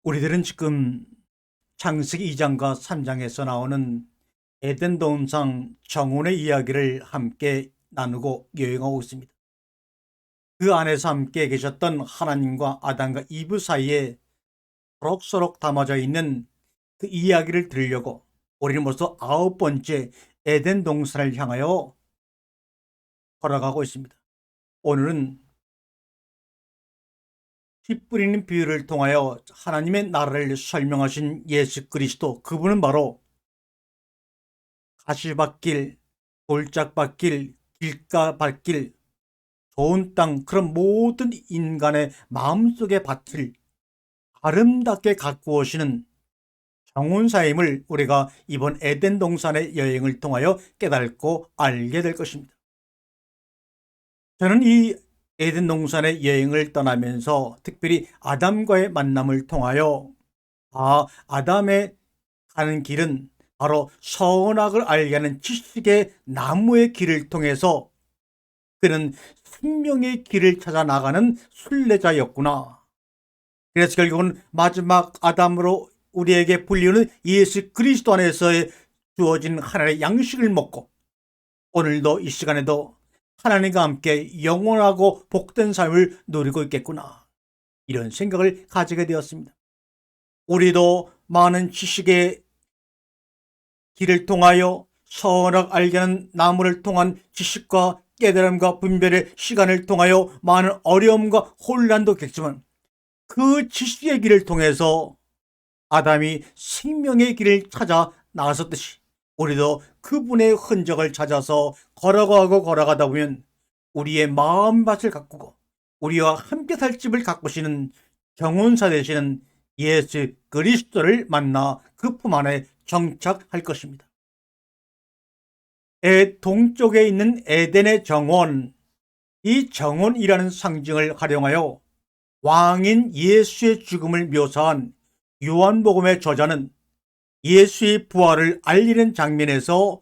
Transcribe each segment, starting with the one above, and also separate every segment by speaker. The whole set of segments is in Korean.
Speaker 1: 우리들은 지금 창세기 2장과 3장에서 나오는 에덴 동산 정원의 이야기를 함께 나누고 여행하고 있습니다. 그 안에서 함께 계셨던 하나님과 아담과 이브 사이에 서록서록 담아져 있는 그 이야기를 들으려고 우리는 벌써 9번째 에덴 동산을 향하여 걸어가고 있습니다. 오늘은 씨 뿌리는 비유를 통하여 하나님의 나라를 설명하신 예수 그리스도, 그분은 바로 가시밭길, 돌짝밭길, 길가밭길, 좋은 땅, 그런 모든 인간의 마음속의 밭을 아름답게 가꾸어시는 정혼사임을 우리가 이번 에덴 동산의 여행을 통하여 깨닫고 알게 될 것입니다. 저는 이 에덴 동산의 여행을 떠나면서 특별히 아담과의 만남을 통하여 아담의 가는 길은 바로 선악을 알게 하는 지식의 나무의 길을 통해서 그는 생명의 길을 찾아 나가는 순례자였구나. 그래서 결국은 마지막 아담으로 우리에게 불리는 예수 그리스도 안에서의 주어진 하나님의 양식을 먹고 오늘도 이 시간에도 하나님과 함께 영원하고 복된 삶을 누리고 있겠구나. 이런 생각을 가지게 되었습니다. 우리도 많은 지식의 길을 통하여 선악 알게 하는 나무를 통한 지식과 깨달음과 분별의 시간을 통하여 많은 어려움과 혼란도 겪지만 그 지식의 길을 통해서 아담이 생명의 길을 찾아 나섰듯이 우리도 그분의 흔적을 찾아서 걸어가다 보면 우리의 마음밭을 가꾸고 우리와 함께 살 집을 가꾸시는 정혼사 되시는 예수 그리스도를 만나 그 품 안에 정착할 것입니다. 동쪽에 있는 에덴의 정원, 이 정원이라는 상징을 활용하여 왕인 예수의 죽음을 묘사한 요한복음의 저자는 예수의 부활을 알리는 장면에서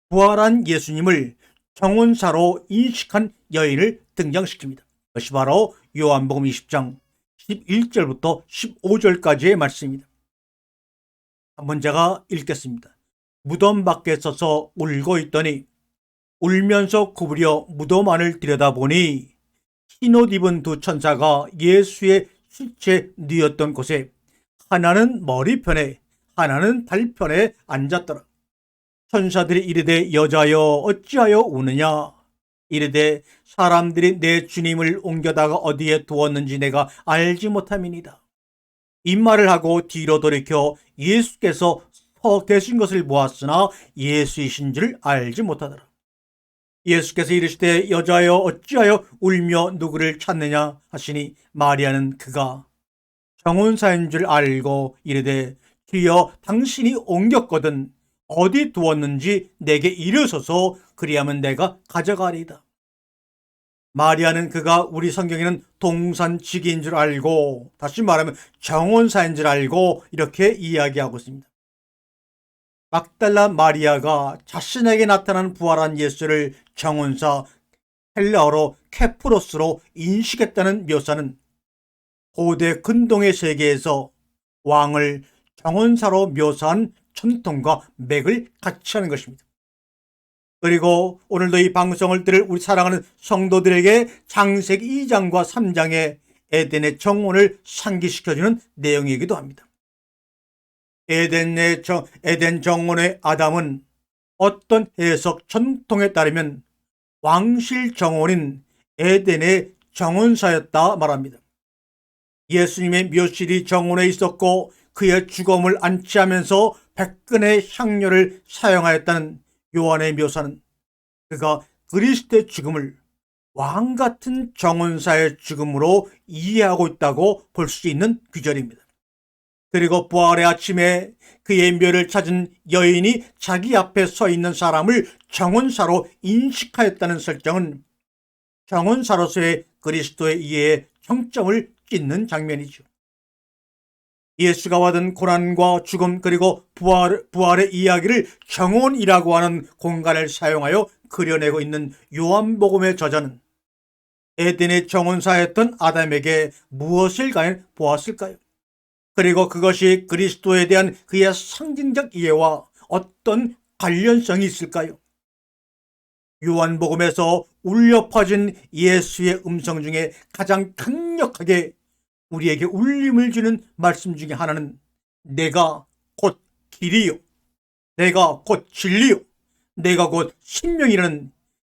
Speaker 1: 부활한 예수님을 정원사로 인식한 여인을 등장시킵니다. 그것이 바로 요한복음 20장 11절부터 15절까지의 말씀입니다. 한번 제가 읽겠습니다. 무덤 밖에 서서 울고 있더니 울면서 구부려 무덤 안을 들여다보니 흰옷 입은 두 천사가 예수의 시체 뉘었던 곳에 하나는 머리편에 하나는 발편에 앉았더라. 천사들이 이르되 여자여 어찌하여 우느냐? 이르되 사람들이 내 주님을 옮겨다가 어디에 두었는지 내가 알지 못함이니이다. 이 말을 하고 뒤로 돌이켜 예수께서 서 계신 것을 보았으나 예수이신 줄 알지 못하더라. 예수께서 이르시되 여자여 어찌하여 울며 누구를 찾느냐 하시니 마리아는 그가 정혼사인 줄 알고 이르되 주여 당신이 옮겼거든 어디 두었는지 내게 이르소서 그리하면 내가 가져가리이다. 마리아는 그가 우리 성경에는 동산지기인 줄 알고, 다시 말하면 정혼사인 줄 알고 이렇게 이야기하고 있습니다. 막달라 마리아가 자신에게 나타난 부활한 예수를 정혼사, 헬라어로 케프로스로 인식했다는 묘사는 고대 근동의 세계에서 왕을 정혼사로 묘사한 전통과 맥을 같이 하는 것입니다. 그리고 오늘도 이 방송을 들을 우리 사랑하는 성도들에게 창세기 2장과 3장의 에덴의 정원을 상기시켜주는 내용이기도 합니다. 에덴 정원의 아담은 어떤 해석 전통에 따르면 왕실 정원인 에덴의 정원사였다 말합니다. 예수님의 묘실이 정원에 있었고 그의 죽음을 안치하면서 백근의 향료를 사용하였다는 요한의 묘사는 그가 그리스도의 죽음을 왕 같은 정원사의 죽음으로 이해하고 있다고 볼 수 있는 규절입니다. 그리고 부활의 아침에 그의 묘를 찾은 여인이 자기 앞에 서 있는 사람을 정원사로 인식하였다는 설정은 정원사로서의 그리스도의 이해에 정점을 찍는 장면이죠. 예수가 받은 고난과 죽음 그리고 부활의 이야기를 정원이라고 하는 공간을 사용하여 그려내고 있는 요한복음의 저자는 에덴의 정원사였던 아담에게 무엇을 보았을까요? 그리고 그것이 그리스도에 대한 그의 상징적 이해와 어떤 관련성이 있을까요? 요한복음에서 울려 퍼진 예수의 음성 중에 가장 강력하게 우리에게 울림을 주는 말씀 중에 하나는 내가 곧 길이요, 내가 곧 진리요, 내가 곧 생명이라는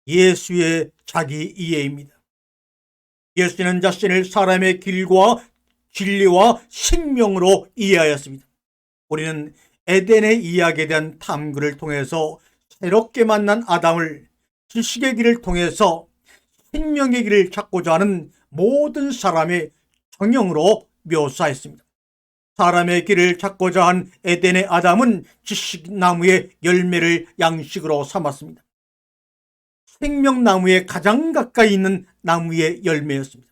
Speaker 1: 예수의 자기 이해입니다. 예수는 자신을 사람의 길과 진리와 생명으로 이해하였습니다. 우리는 에덴의 이야기에 대한 탐구를 통해서 새롭게 만난 아담을 지식의 길을 통해서 생명의 길을 찾고자 하는 모든 사람의 정형으로 묘사했습니다. 사람의 길을 찾고자 한 에덴의 아담은 지식나무의 열매를 양식으로 삼았습니다. 생명나무에 가장 가까이 있는 나무의 열매였습니다.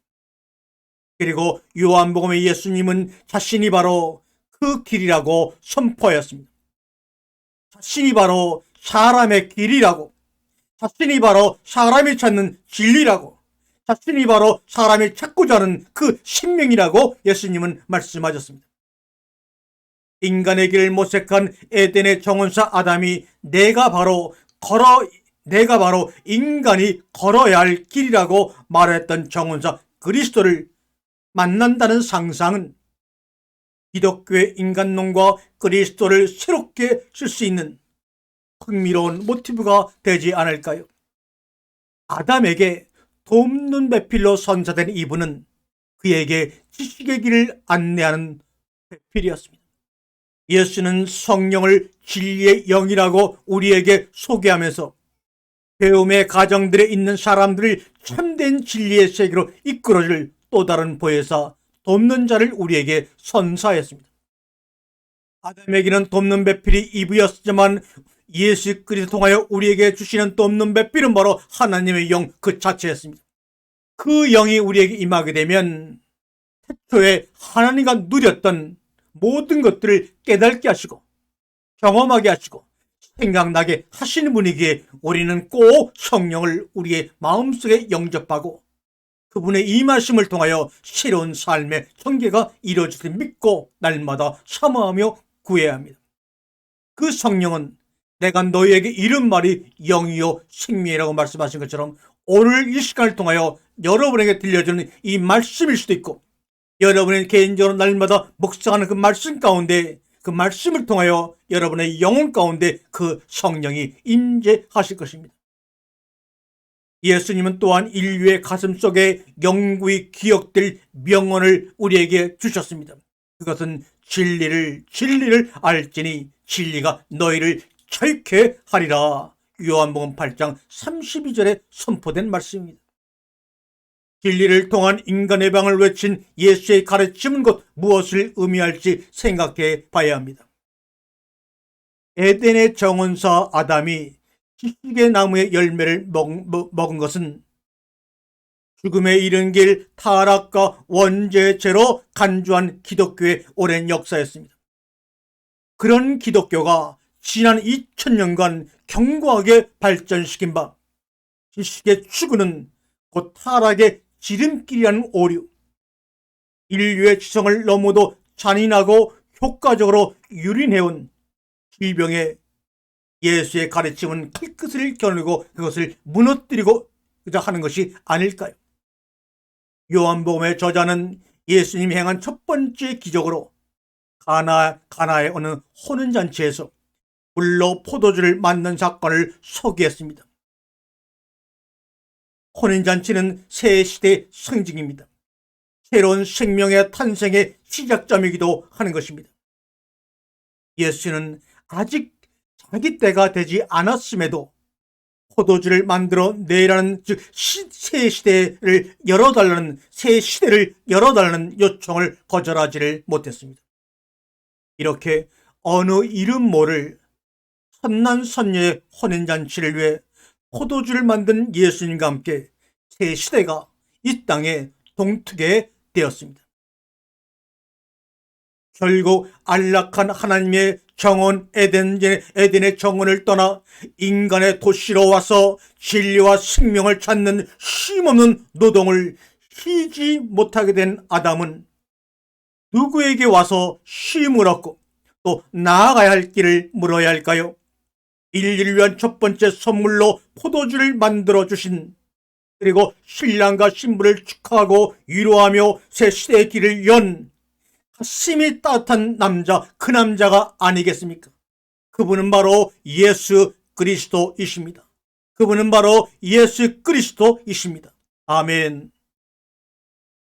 Speaker 1: 그리고 요한복음의 예수님은 자신이 바로 그 길이라고 선포하였습니다. 자신이 바로 사람의 길이라고, 자신이 바로 사람이 찾는 진리라고, 자신이 바로 사람이 찾고자 하는 그 생명이라고 예수님은 말씀하셨습니다. 인간의 길을 모색한 에덴의 정원사 아담이 내가 바로 인간이 걸어야 할 길이라고 말했던 정원사 그리스도를 만난다는 상상은 기독교의 인간론과 그리스도를 새롭게 쓸 수 있는 흥미로운 모티브가 되지 않을까요? 아담에게 돕는 배필로 선사된 이분은 그에게 지식의 길을 안내하는 배필이었습니다. 예수는 성령을 진리의 영이라고 우리에게 소개하면서 배움의 과정들에 있는 사람들을 참된 진리의 세계로 이끌어줄 또 다른 보혜사, 돕는 자를 우리에게 선사했습니다. 아담에게는 돕는 배필이 이브였지만 예수 그리스도 통하여 우리에게 주시는 돕는 배필은 바로 하나님의 영 그 자체였습니다. 그 영이 우리에게 임하게 되면 태초에 하나님과 누렸던 모든 것들을 깨닫게 하시고 경험하게 하시고 생각나게 하시는 분이기에 우리는 꼭 성령을 우리의 마음속에 영접하고 그분의 임하심을 통하여 새로운 삶의 전개가 이루어질 때 믿고 날마다 사모하며 구해야 합니다. 그 성령은 내가 너희에게 이른 말이 영이요 생명이라고 말씀하신 것처럼 오늘 이 시간을 통하여 여러분에게 들려주는 이 말씀일 수도 있고 여러분의 개인적으로 날마다 묵상하는 그 말씀 가운데 그 말씀을 통하여 여러분의 영혼 가운데 그 성령이 임재하실 것입니다. 예수님은 또한 인류의 가슴 속에 영구히 기억될 명언을 우리에게 주셨습니다. 그것은 진리를 알지니 진리가 너희를 자유케 하리라. 요한복음 8장 32절에 선포된 말씀입니다. 진리를 통한 인간의 방을 외친 예수의 가르침은 곧 무엇을 의미할지 생각해 봐야 합니다. 에덴의 정원사 아담이 지식의 나무의 열매를 먹은 것은 죽음에 이른 길 타락과 원죄죄로 간주한 기독교의 오랜 역사였습니다. 그런 기독교가 지난 2000년간 견고하게 발전시킨 바 지식의 추구는 곧 타락의 지름길이라는 오류, 인류의 지성을 너무도 잔인하고 효과적으로 유린해온 질병에 예수의 가르침은 칼끝을 겨누고 그것을 무너뜨리고자 하는 것이 아닐까요? 요한복음의 저자는 예수님이 행한 첫 번째 기적으로 가나의 어느 혼인잔치에서 물로 포도주를 만든 사건을 소개했습니다. 혼인잔치는 새 시대의 상징입니다. 새로운 생명의 탄생의 시작점이기도 하는 것입니다. 예수는 아직 자기 때가 되지 않았음에도 포도주를 만들어 내라는 즉 새 시대를 열어달라는 요청을 거절하지를 못했습니다. 이렇게 어느 이름 모를 선남선녀의 혼인잔치를 위해 포도주를 만든 예수님과 함께 새 시대가 이 땅에 동트게 되었습니다. 결국 안락한 하나님의 정원 에덴의 정원을 떠나 인간의 도시로 와서 진리와 생명을 찾는 쉼없는 노동을 쉬지 못하게 된 아담은 누구에게 와서 쉼을 얻고 또 나아가야 할 길을 물어야 할까요? 인류를 위한 첫 번째 선물로 포도주를 만들어 주신, 그리고 신랑과 신부를 축하하고 위로하며 새 시대의 길을 연 가슴이 따뜻한 남자, 그 남자가 아니겠습니까? 그분은 바로 예수 그리스도이십니다. 그분은 바로 예수 그리스도이십니다. 아멘.